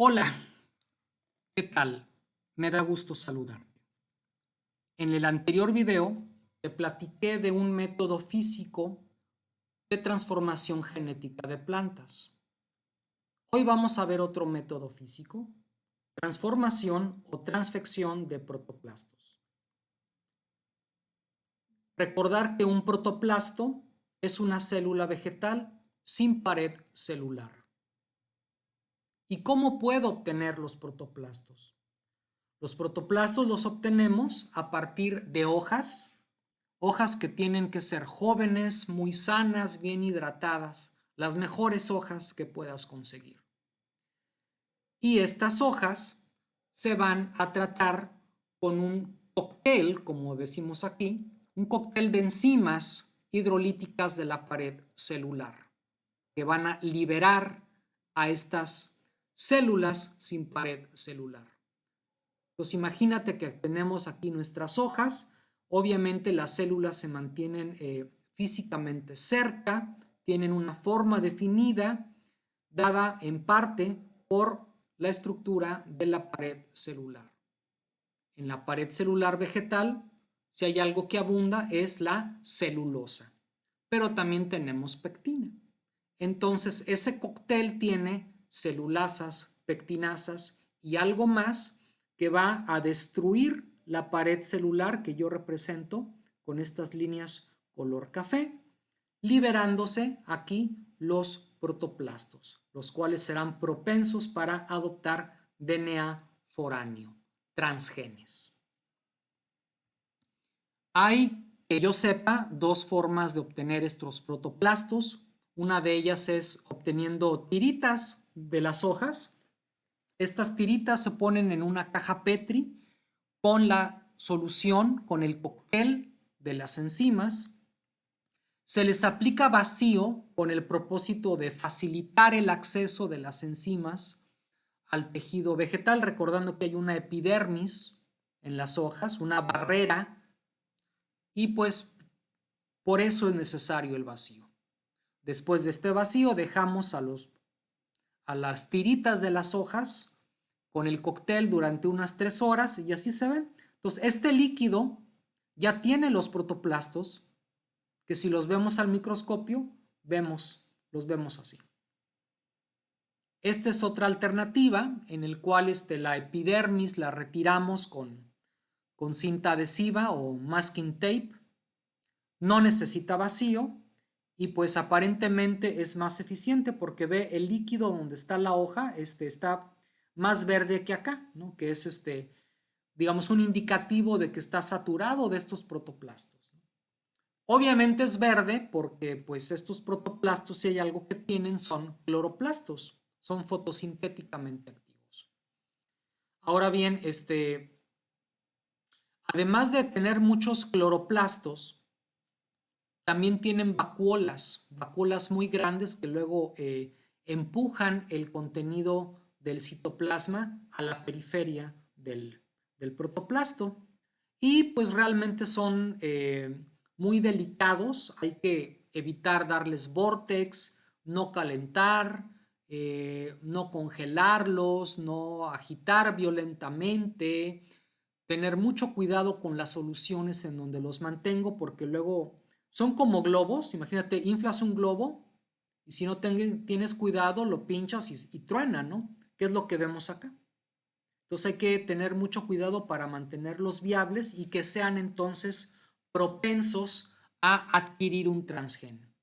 Hola, ¿qué tal? Me da gusto saludarte. En el anterior video te platiqué de un método físico de transformación genética de plantas. Hoy vamos a ver otro método físico, transformación o transfección de protoplastos. Recordar que un protoplasto es una célula vegetal sin pared celular. ¿Y cómo puedo obtener los protoplastos? Los protoplastos los obtenemos a partir de hojas que tienen que ser jóvenes, muy sanas, bien hidratadas, las mejores hojas que puedas conseguir. Y estas hojas se van a tratar con un cóctel, como decimos aquí, un cóctel de enzimas hidrolíticas de la pared celular, que van a liberar a estas células sin pared celular. Entonces imagínate que tenemos aquí nuestras hojas, obviamente las células se mantienen físicamente cerca, tienen una forma definida, dada en parte por la estructura de la pared celular. En la pared celular vegetal, si hay algo que abunda es la celulosa, pero también tenemos pectina. Entonces ese cóctel tiene celulasas, pectinasas y algo más que va a destruir la pared celular que yo represento con estas líneas color café, liberándose aquí los protoplastos, los cuales serán propensos para adoptar DNA foráneo, transgenes. Hay, que yo sepa, dos formas de obtener estos protoplastos. Una de ellas es obteniendo tiritas de las hojas. Estas tiritas se ponen en una caja Petri con la solución, con el cóctel de las enzimas. Se les aplica vacío con el propósito de facilitar el acceso de las enzimas al tejido vegetal, recordando que hay una epidermis en las hojas, una barrera, y pues por eso es necesario el vacío. Después de este vacío dejamos a las tiritas de las hojas con el cóctel durante unas 3 horas y así se ven. Entonces, este líquido ya tiene los protoplastos que si los vemos al microscopio, los vemos así. Esta es otra alternativa en el cual la epidermis la retiramos con cinta adhesiva o masking tape. No necesita vacío y pues aparentemente es más eficiente porque ve el líquido donde está la hoja, está más verde que acá, ¿no? Que es digamos, un indicativo de que está saturado de estos protoplastos. Obviamente es verde porque pues estos protoplastos, si hay algo que tienen, son cloroplastos, son fotosintéticamente activos. Ahora bien, además de tener muchos cloroplastos, también tienen vacuolas muy grandes que luego empujan el contenido del citoplasma a la periferia del protoplasto. Y pues realmente son muy delicados, hay que evitar darles vórtex, no calentar, no congelarlos, no agitar violentamente, tener mucho cuidado con las soluciones en donde los mantengo porque luego son como globos, imagínate, inflas un globo y si no tienes cuidado lo pinchas y truena, ¿no? ¿Qué es lo que vemos acá? Entonces hay que tener mucho cuidado para mantenerlos viables y que sean entonces propensos a adquirir un transgen.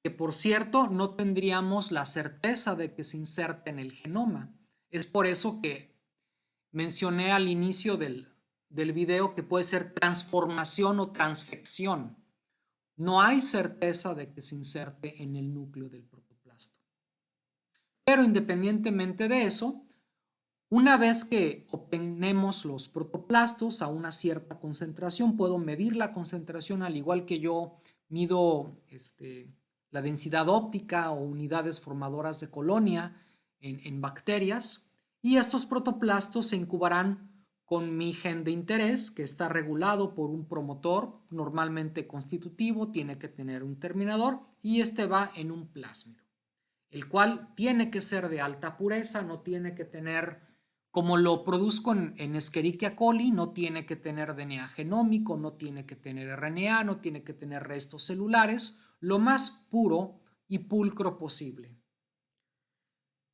Que por cierto no tendríamos la certeza de que se inserte en el genoma. Es por eso que mencioné al inicio del video que puede ser transformación o transfección. No hay certeza de que se inserte en el núcleo del protoplasto. Pero independientemente de eso, una vez que obtenemos los protoplastos a una cierta concentración, puedo medir la concentración al igual que yo mido la densidad óptica o unidades formadoras de colonia en bacterias, y estos protoplastos se incubarán con mi gen de interés, que está regulado por un promotor normalmente constitutivo, tiene que tener un terminador y este va en un plásmido. el cual tiene que ser de alta pureza, no tiene que tener, como lo produzco en Escherichia coli, no tiene que tener DNA genómico, no tiene que tener RNA, no tiene que tener restos celulares, lo más puro y pulcro posible.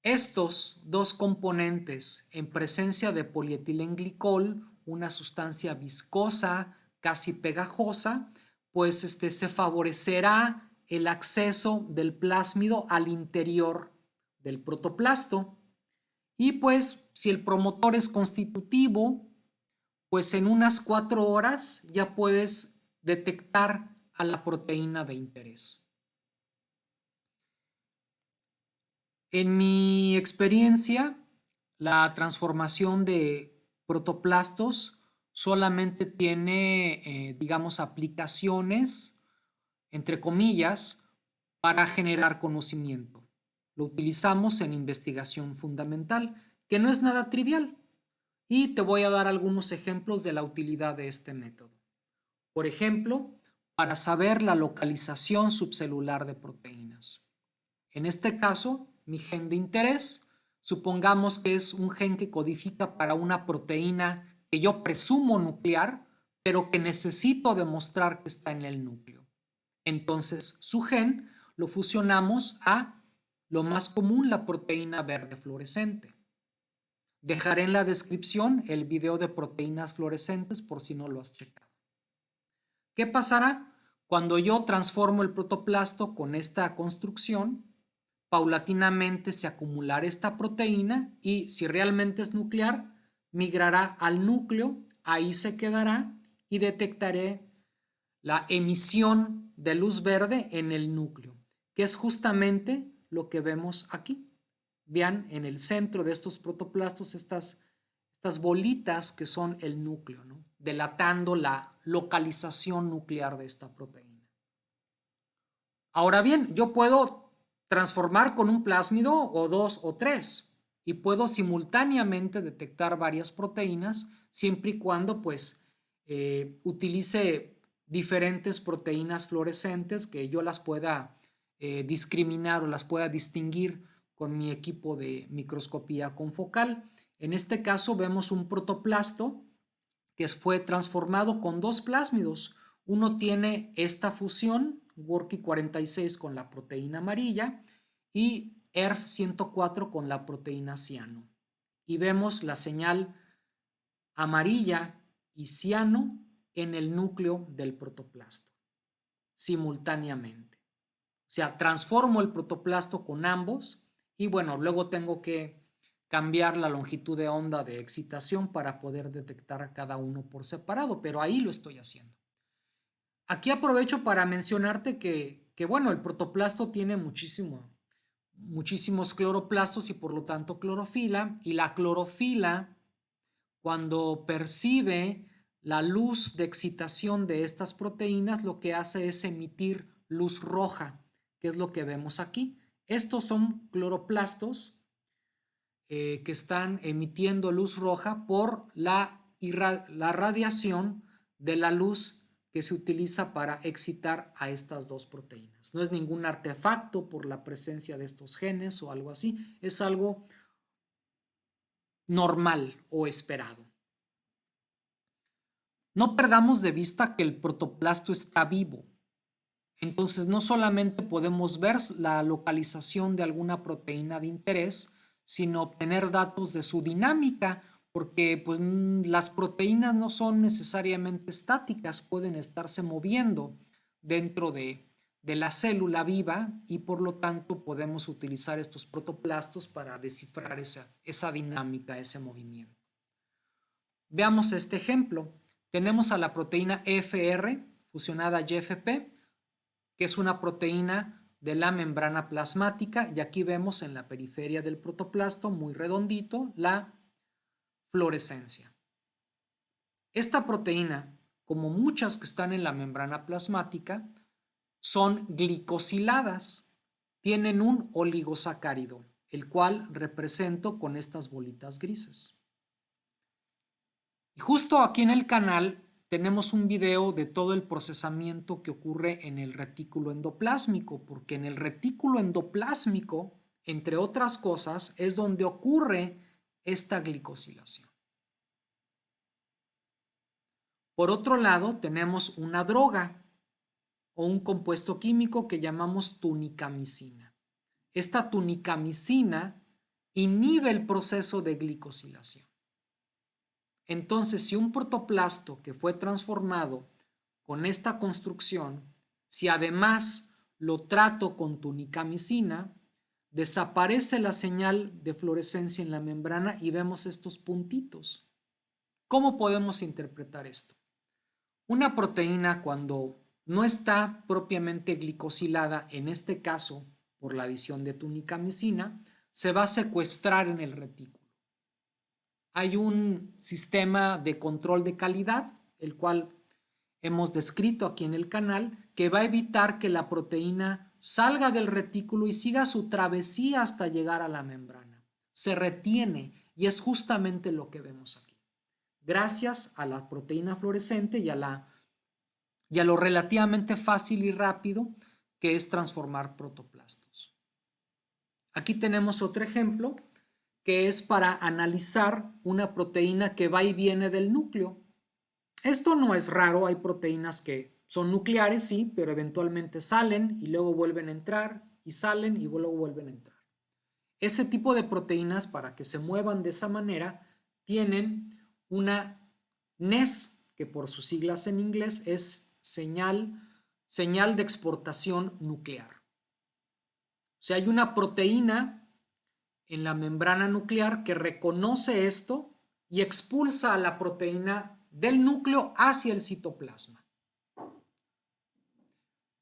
Estos dos componentes en presencia de polietilenglicol, una sustancia viscosa, casi pegajosa, pues se favorecerá el acceso del plásmido al interior del protoplasto. Y pues si el promotor es constitutivo, pues en unas 4 horas ya puedes detectar a la proteína de interés. En mi experiencia, la transformación de protoplastos solamente tiene, digamos, aplicaciones, entre comillas, para generar conocimiento. Lo utilizamos en investigación fundamental, que no es nada trivial. Y te voy a dar algunos ejemplos de la utilidad de este método. Por ejemplo, para saber la localización subcelular de proteínas. En este caso, mi gen de interés, supongamos que es un gen que codifica para una proteína que yo presumo nuclear, pero que necesito demostrar que está en el núcleo. Entonces, su gen lo fusionamos a lo más común, la proteína verde fluorescente. Dejaré en la descripción el video de proteínas fluorescentes por si no lo has checado. ¿Qué pasará cuando yo transformo el protoplasto con esta construcción? Paulatinamente se acumulará esta proteína y si realmente es nuclear, migrará al núcleo, ahí se quedará y detectaré la emisión de luz verde en el núcleo, que es justamente lo que vemos aquí. Vean en el centro de estos protoplastos estas bolitas que son el núcleo, ¿no? Delatando la localización nuclear de esta proteína. Ahora bien, yo puedo transformar con un plásmido o 2 o 3 y puedo simultáneamente detectar varias proteínas siempre y cuando pues utilice diferentes proteínas fluorescentes que yo las pueda discriminar o las pueda distinguir con mi equipo de microscopía confocal. En este caso vemos un protoplasto que fue transformado con dos plásmidos. Uno tiene esta fusión, Gorky 46 con la proteína amarilla y ERF 104 con la proteína ciano. Y vemos la señal amarilla y ciano en el núcleo del protoplasto, simultáneamente. O sea, transformo el protoplasto con ambos y bueno, luego tengo que cambiar la longitud de onda de excitación para poder detectar a cada uno por separado, pero ahí lo estoy haciendo. Aquí aprovecho para mencionarte que bueno, el protoplasto tiene muchísimos cloroplastos y por lo tanto clorofila, y la clorofila, cuando percibe la luz de excitación de estas proteínas, lo que hace es emitir luz roja, que es lo que vemos aquí. Estos son cloroplastos que están emitiendo luz roja por la radiación de la luz que se utiliza para excitar a estas dos proteínas. No es ningún artefacto por la presencia de estos genes o algo así, es algo normal o esperado. No perdamos de vista que el protoplasto está vivo. Entonces, no solamente podemos ver la localización de alguna proteína de interés, sino obtener datos de su dinámica, porque pues, las proteínas no son necesariamente estáticas, pueden estarse moviendo dentro de la célula viva y por lo tanto podemos utilizar estos protoplastos para descifrar esa dinámica, ese movimiento. Veamos este ejemplo. Tenemos a la proteína EFR fusionada a GFP, que es una proteína de la membrana plasmática, y aquí vemos en la periferia del protoplasto, muy redondito, la fluorescencia. Esta proteína, como muchas que están en la membrana plasmática, son glicosiladas, tienen un oligosacárido, el cual represento con estas bolitas grises. Y justo aquí en el canal tenemos un video de todo el procesamiento que ocurre en el retículo endoplásmico, porque en el retículo endoplásmico entre otras cosas, es donde ocurre esta glicosilación. Por otro lado, tenemos una droga o un compuesto químico que llamamos tunicamicina. Esta tunicamicina inhibe el proceso de glicosilación. Entonces, si un protoplasto que fue transformado con esta construcción, si además lo trato con tunicamicina, desaparece la señal de fluorescencia en la membrana y vemos estos puntitos. ¿Cómo podemos interpretar esto? Una proteína, cuando no está propiamente glicosilada, en este caso por la adición de tunicamicina, se va a secuestrar en el retículo. Hay un sistema de control de calidad, el cual hemos descrito aquí en el canal, que va a evitar que la proteína salga del retículo y siga su travesía hasta llegar a la membrana. Se retiene y es justamente lo que vemos aquí. Gracias a la proteína fluorescente y a lo relativamente fácil y rápido que es transformar protoplastos. Aquí tenemos otro ejemplo que es para analizar una proteína que va y viene del núcleo. Esto no es raro, hay proteínas que son nucleares, sí, pero eventualmente salen y luego vuelven a entrar y salen y luego vuelven a entrar. Ese tipo de proteínas, para que se muevan de esa manera, tienen una NES, que por sus siglas en inglés es señal de exportación nuclear. O sea, hay una proteína en la membrana nuclear que reconoce esto y expulsa a la proteína del núcleo hacia el citoplasma.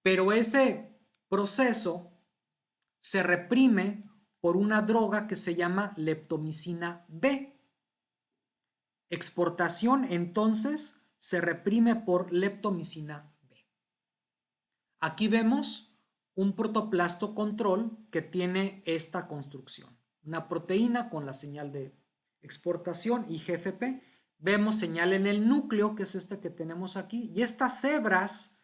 Pero ese proceso se reprime por una droga que se llama leptomicina B. Exportación, entonces, se reprime por leptomicina B. Aquí vemos un protoplasto control que tiene esta construcción. Una proteína con la señal de exportación y GFP. Vemos señal en el núcleo, que es este que tenemos aquí, y estas hebras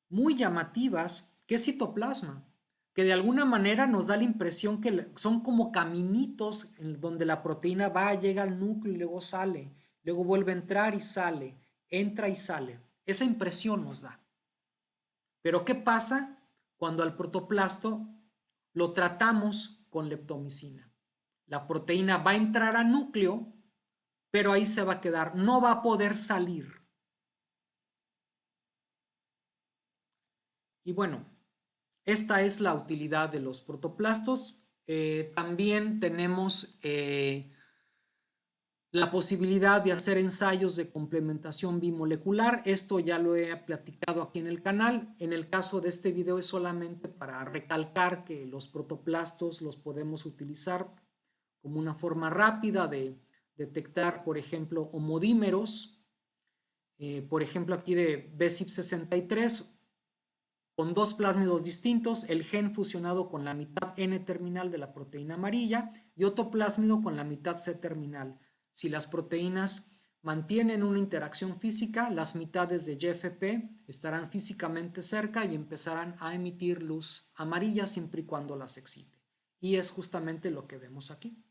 muy llamativas, que es citoplasma, que de alguna manera nos da la impresión que son como caminitos en donde la proteína va, llega al núcleo y luego sale, luego vuelve a entrar y sale, entra y sale. Esa impresión nos da. Pero ¿qué pasa cuando al protoplasto lo tratamos con leptomicina? La proteína va a entrar al núcleo, pero ahí se va a quedar, no va a poder salir. Y bueno, esta es la utilidad de los protoplastos. También tenemos la posibilidad de hacer ensayos de complementación bimolecular. Esto ya lo he platicado aquí en el canal. En el caso de este video es solamente para recalcar que los protoplastos los podemos utilizar como una forma rápida de detectar, por ejemplo, homodímeros. Por ejemplo, aquí de BCIP63, con dos plásmidos distintos, el gen fusionado con la mitad N-terminal de la proteína amarilla y otro plásmido con la mitad C-terminal. Si las proteínas mantienen una interacción física, las mitades de GFP estarán físicamente cerca y empezarán a emitir luz amarilla siempre y cuando las excite. Y es justamente lo que vemos aquí.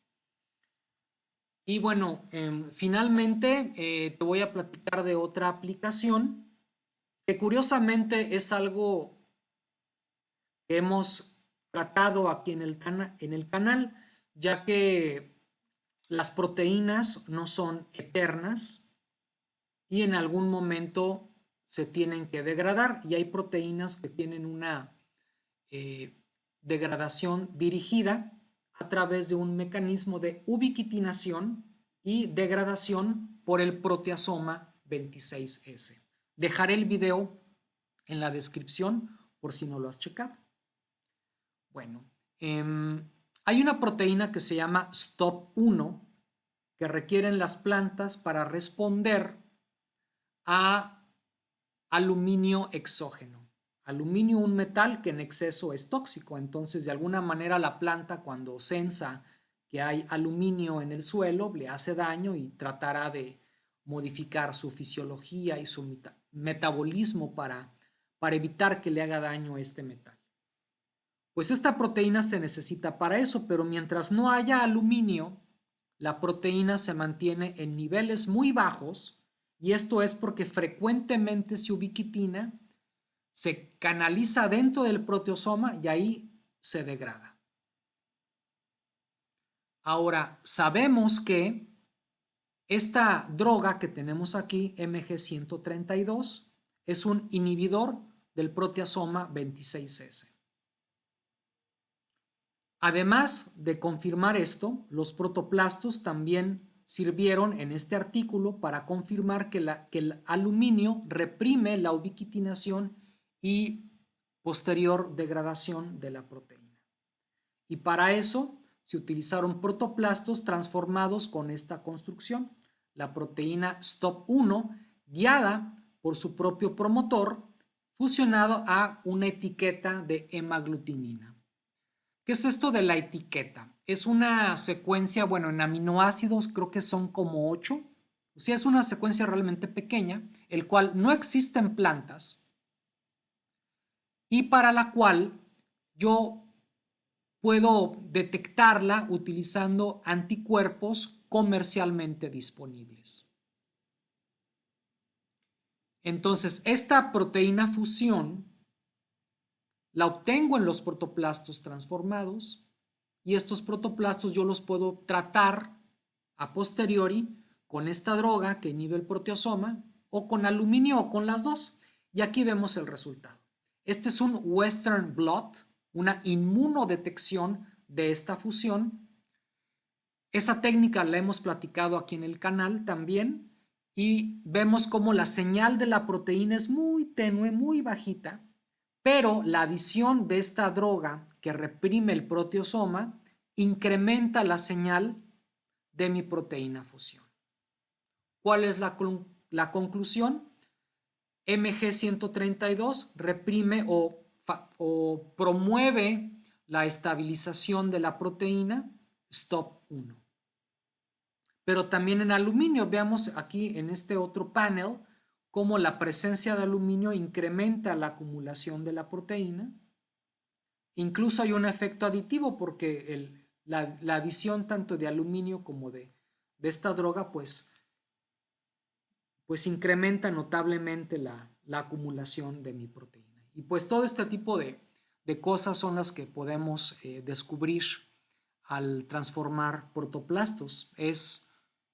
Y bueno, finalmente te voy a platicar de otra aplicación que curiosamente es algo que hemos tratado aquí en el canal, ya que las proteínas no son eternas y en algún momento se tienen que degradar y hay proteínas que tienen una degradación dirigida a través de un mecanismo de ubiquitinación y degradación por el proteasoma 26S. Dejaré el video en la descripción por si no lo has checado. Bueno, hay una proteína que se llama STOP1 que requieren las plantas para responder a aluminio exógeno. Aluminio, un metal que en exceso es tóxico, entonces de alguna manera la planta cuando sensa que hay aluminio en el suelo le hace daño y tratará de modificar su fisiología y su metabolismo para evitar que le haga daño este metal. Pues esta proteína se necesita para eso, pero mientras no haya aluminio, la proteína se mantiene en niveles muy bajos, y esto es porque frecuentemente su ubiquitina se canaliza dentro del proteosoma y ahí se degrada. Ahora, sabemos que esta droga que tenemos aquí, MG132, es un inhibidor del proteasoma 26S. Además de confirmar esto, los protoplastos también sirvieron en este artículo para confirmar que el aluminio reprime la ubiquitinación y posterior degradación de la proteína. Y para eso se utilizaron protoplastos transformados con esta construcción, la proteína STOP1, guiada por su propio promotor, fusionado a una etiqueta de hemaglutinina. ¿Qué es esto de la etiqueta? Es una secuencia, bueno, en aminoácidos creo que son como 8, o sea, es una secuencia realmente pequeña, el cual no existe en plantas y para la cual yo puedo detectarla utilizando anticuerpos comercialmente disponibles. Entonces, esta proteína fusión la obtengo en los protoplastos transformados y estos protoplastos yo los puedo tratar a posteriori con esta droga que inhibe el proteasoma o con aluminio o con las dos. Y aquí vemos el resultado. Este es un Western blot, una inmunodetección de esta fusión. Esa técnica la hemos platicado aquí en el canal también y vemos cómo la señal de la proteína es muy tenue, muy bajita, pero la adición de esta droga que reprime el proteosoma incrementa la señal de mi proteína fusión. ¿Cuál es la conclusión? MG132 reprime o promueve la estabilización de la proteína STOP1. Pero también en aluminio, veamos aquí en este otro panel cómo la presencia de aluminio incrementa la acumulación de la proteína. Incluso hay un efecto aditivo porque la adición tanto de aluminio como de esta droga pues incrementa notablemente la acumulación de mi proteína. Y pues todo este tipo de cosas son las que podemos descubrir al transformar protoplastos. Es,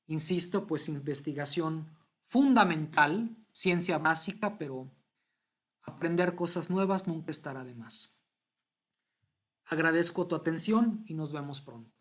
insisto, pues investigación fundamental, ciencia básica, pero aprender cosas nuevas nunca estará de más. Agradezco tu atención y nos vemos pronto.